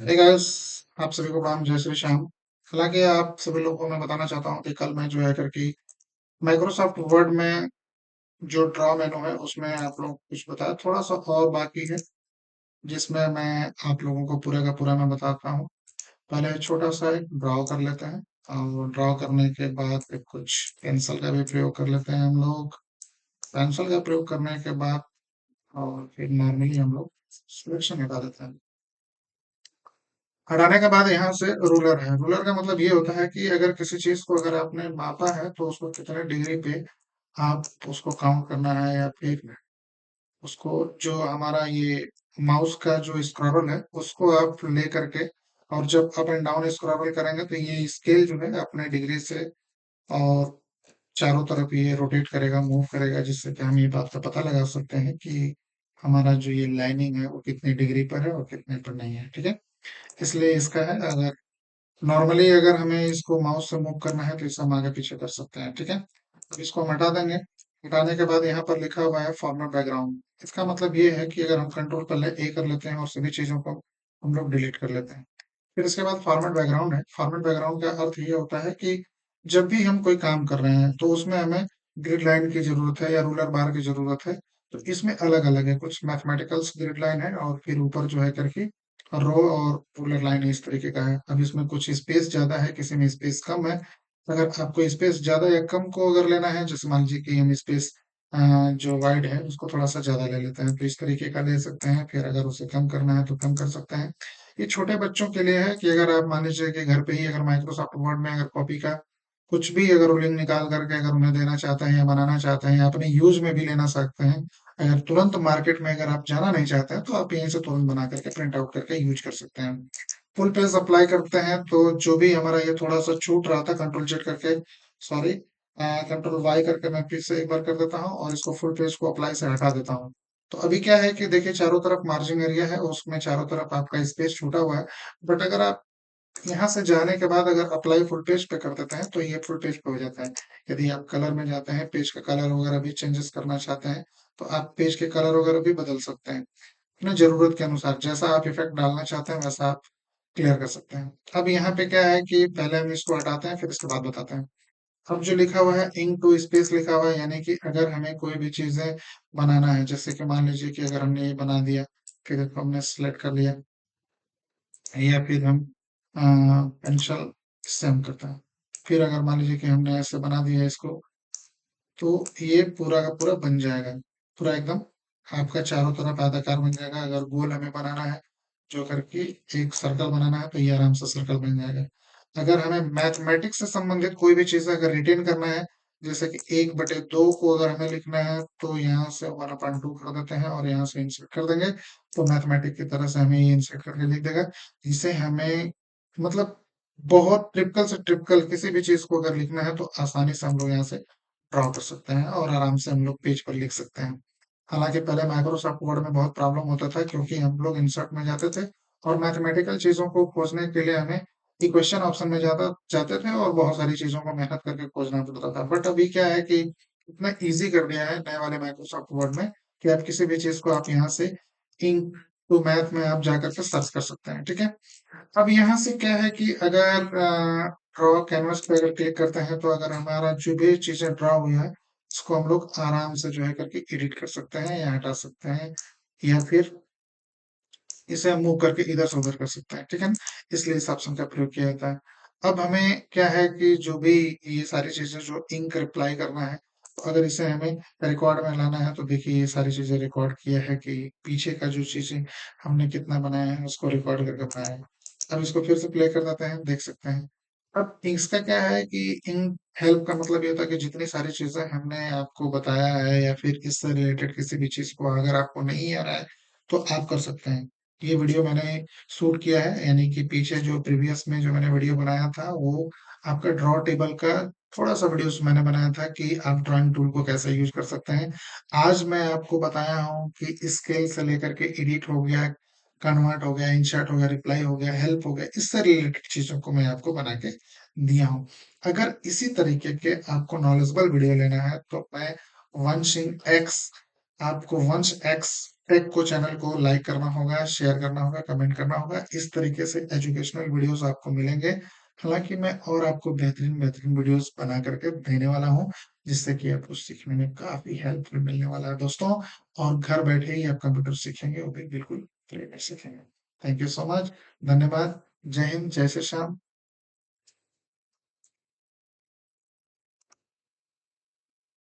Hey guys, आप सभी को प्रणाम। जय श्री श्याम। हालांकि आप सभी लोगों को मैं बताना चाहता हूं कि कल मैं जो है करके माइक्रोसॉफ्ट वर्ड में जो ड्रॉ मेनू है उसमें आप लोगों को कुछ बताया, थोड़ा सा और बाकी है जिसमें मैं आप लोगों को पूरा का पूरा मैं बताता हूं। पहले छोटा सा एक ड्रॉ कर लेते हैं और ड्रॉ करने के बाद फिर कुछ पेंसिल का भी प्रयोग कर लेते हैं हम लोग। पेंसिल का प्रयोग करने के बाद और फिर नॉर्मली हम लोग सिलेक्शन हटा देते हैं। हटाने के बाद यहाँ से रूलर है। रूलर का मतलब ये होता है कि अगर किसी चीज को अगर आपने मापा है तो उसको कितने डिग्री पे आप उसको काउंट करना है, या फिर उसको जो हमारा ये माउस का जो स्क्रॉल है उसको आप ले करके, और जब अप एंड डाउन स्क्रॉल करेंगे तो ये स्केल जो है अपने डिग्री से और चारों तरफ ये रोटेट करेगा, मूव करेगा, जिससे कि हम ये बात का पता लगा सकते हैं कि हमारा जो ये लाइनिंग है वो कितनी डिग्री पर है और कितने पर नहीं है। ठीक है, इसलिए इसका है। अगर नॉर्मली अगर हमें इसको माउस से मूव करना है तो इसे हम आगे पीछे कर सकते हैं। ठीक है, अब इसको हम हटा देंगे। हटाने के बाद यहाँ पर लिखा हुआ है फॉर्मेट बैकग्राउंड। इसका मतलब ये है कि अगर हम कंट्रोल पहले ए कर लेते हैं और सभी चीजों को हम लोग डिलीट कर लेते हैं। फिर इसके बाद फॉर्मेट बैकग्राउंड है। फॉर्मेट बैकग्राउंड का अर्थ ये होता है कि जब भी हम कोई काम कर रहे हैं तो उसमें हमें ग्रिड लाइन की जरूरत है या रूलर बार की जरूरत है। तो इसमें अलग अलग है, कुछ मैथमेटिकल्स ग्रिड लाइन है और फिर ऊपर जो है करके रो और रूलर लाइन इस तरीके का है। अब इसमें कुछ स्पेस ज्यादा है, किसी में स्पेस कम है। अगर आपको स्पेस ज्यादा या कम को अगर लेना है, जैसे मान लीजिए कि हम स्पेस जो वाइड है उसको थोड़ा सा ज्यादा ले लेते हैं तो इस तरीके का ले सकते हैं। फिर अगर उसे कम करना है तो कम कर सकते हैं। ये छोटे बच्चों के लिए है कि अगर आप मान लीजिए कि घर पे ही अगर माइक्रोसॉफ्ट वर्ड में अगर कॉपी का कुछ भी अगर वो लिंक निकाल करके अगर उन्हें देना चाहते हैं या बनाना चाहते हैं या अपने यूज में भी लेना सकते हैं। अगर तुरंत मार्केट में अगर आप जाना नहीं चाहते हैं तो आप यहीं से तुरंत बना करके प्रिंट आउट करके यूज कर सकते हैं। फुल पेज अप्लाई करते हैं तो जो भी हमारा ये थोड़ा सा छूट रहा था, कंट्रोल जेड करके, सॉरी, कंट्रोल वाई करके मैं फिर से एक बार कर देता हूँ और इसको फुल पेज को अप्लाई से हटा देता हूँ। तो अभी क्या है कि देखिए चारों तरफ मार्जिन एरिया है, उसमें चारों तरफ आपका स्पेस छूटा हुआ है। बट अगर आप यहाँ से जाने के बाद अगर अप्लाई फुल पेज पे कर देते हैं तो ये फुल पेज पे हो जाता है। यदि आप कलर में जाते हैं, पेज का कलर वगैरह भी चेंजेस करना चाहते हैं तो आप पेज के कलर वगैरह भी बदल सकते हैं अपने जरूरत के अनुसार। जैसा आप इफेक्ट डालना चाहते हैं वैसा आप क्लियर कर सकते हैं। अब यहाँ पे क्या है कि पहले हम इसको हटाते हैं फिर इसके बाद बताते हैं। अब जो लिखा हुआ है इंक टू स्पेस लिखा हुआ है, यानी कि अगर हमें कोई भी चीजें बनाना है, जैसे कि मान लीजिए कि अगर हमने ये बना दिया, फिर इसको हमने सिलेक्ट कर लिया, या फिर हम पेंसिल इससे हम करते हैं। फिर अगर मान लीजिए कि हमने ऐसे बना दिया इसको, तो ये पूरा का पूरा बन जाएगा। पूरा एकदम आपका चारों तरफ आयताकार बन जाएगा। अगर गोल हमें बनाना है, जो करके एक सर्कल बनाना है, तो ये आराम से सर्कल बन जाएगा। अगर हमें मैथमेटिक्स से संबंधित कोई भी चीज अगर रिटेन करना है, जैसे कि 1/2 को अगर हमें लिखना है तो यहाँ से 1/2 कर देते हैं और यहाँ से इंसर्ट कर देंगे। तो मैथमेटिक की तरह से हमें ये इंसर्ट करके लिख देगा, जिसे हमें मतलब बहुत ट्रिपिकल से ट्रिपिकल किसी भी चीज को अगर लिखना है तो आसानी से हम लोग यहाँ से ड्रॉ कर सकते हैं और आराम से हम लोग पेज पर लिख सकते हैं। हालांकि पहले माइक्रोसॉफ्ट वर्ड में बहुत प्रॉब्लम होता था, क्योंकि हम लोग इंसर्ट में जाते थे और मैथमेटिकल चीजों को खोजने के लिए हमें इक्वेशन ऑप्शन में ज्यादा जाते थे और बहुत सारी चीजों को मेहनत करके खोजना पड़ता था। बट अभी क्या है कि इतना इजी कर दिया है नए वाले माइक्रोसॉफ्ट वर्ड में कि आप किसी भी चीज को आप यहाँ से इंक टू मैथ में आप जाकर के सर्च कर सकते हैं। ठीक है, अब यहाँ से क्या है कि अगर ड्रॉ कैनवस पे अगर क्लिक करते हैं तो अगर हमारा जो भी चीजें ड्रॉ हुई है उसको हम लोग आराम से जो है करके एडिट कर सकते हैं या हटा सकते हैं, या फिर इसे हम मूव करके इधर से उधर कर सकते हैं। ठीक है ना, इसलिए इस ऑप्शन का प्रयोग किया जाता है। अब हमें क्या है कि जो भी ये सारी चीजें जो इंक रिप्लाई करना है, तो अगर इसे हमें रिकॉर्ड में लाना है तो देखिए ये सारी चीजें रिकॉर्ड किया है कि पीछे का जो चीजें हमने कितना बनाया है उसको रिकॉर्ड करके बनाया है। अब इसको फिर से प्ले कर देते हैं, देख सकते हैं। अब इसका क्या है कि इन हेल्प का मतलब ये होता है कि जितनी सारी चीजें हमने आपको बताया है या फिर इससे रिलेटेड किसी भी चीज को अगर आपको नहीं आ रहा है तो आप कर सकते हैं। ये वीडियो मैंने शूट किया है, यानी कि पीछे जो प्रीवियस में जो मैंने वीडियो बनाया था वो आपका ड्रॉ टेबल का थोड़ा सा वीडियो मैंने बनाया था कि आप ड्राइंग टूल को कैसे यूज कर सकते हैं। आज मैं आपको बताया हूँ कि स्केल से लेकर के एडिट हो गया, कन्वर्ट हो गया, इंसर्ट हो गया, रिप्लाई हो गया, हेल्प हो गया, इससे रिलेटेड चीजों को मैं आपको बना के दिया हूँ। अगर इसी तरीके के आपको नॉलेजेबल वीडियो लेना है तो मैं वंश इन एक्स आपको वंश एक्स टेक को चैनल को लाइक करना होगा, शेयर करना होगा, कमेंट करना होगा। इस तरीके से एजुकेशनल वीडियोस आपको मिलेंगे। हालाँकि मैं और आपको बेहतरीन-बेहतरीन वीडियोस बना कर के देने वाला हूँ, जिससे कि आपको सीखने में काफ़ी हेल्पफुल मिलने वाला है दोस्तों। और घर बैठे ही आप कंप्यूटर सीखेंगे, वो भी बिल्कुल फ्री में सीखेंगे। Thank you so much. धन्यवाद। जय हिंद, जय श्री श्याम।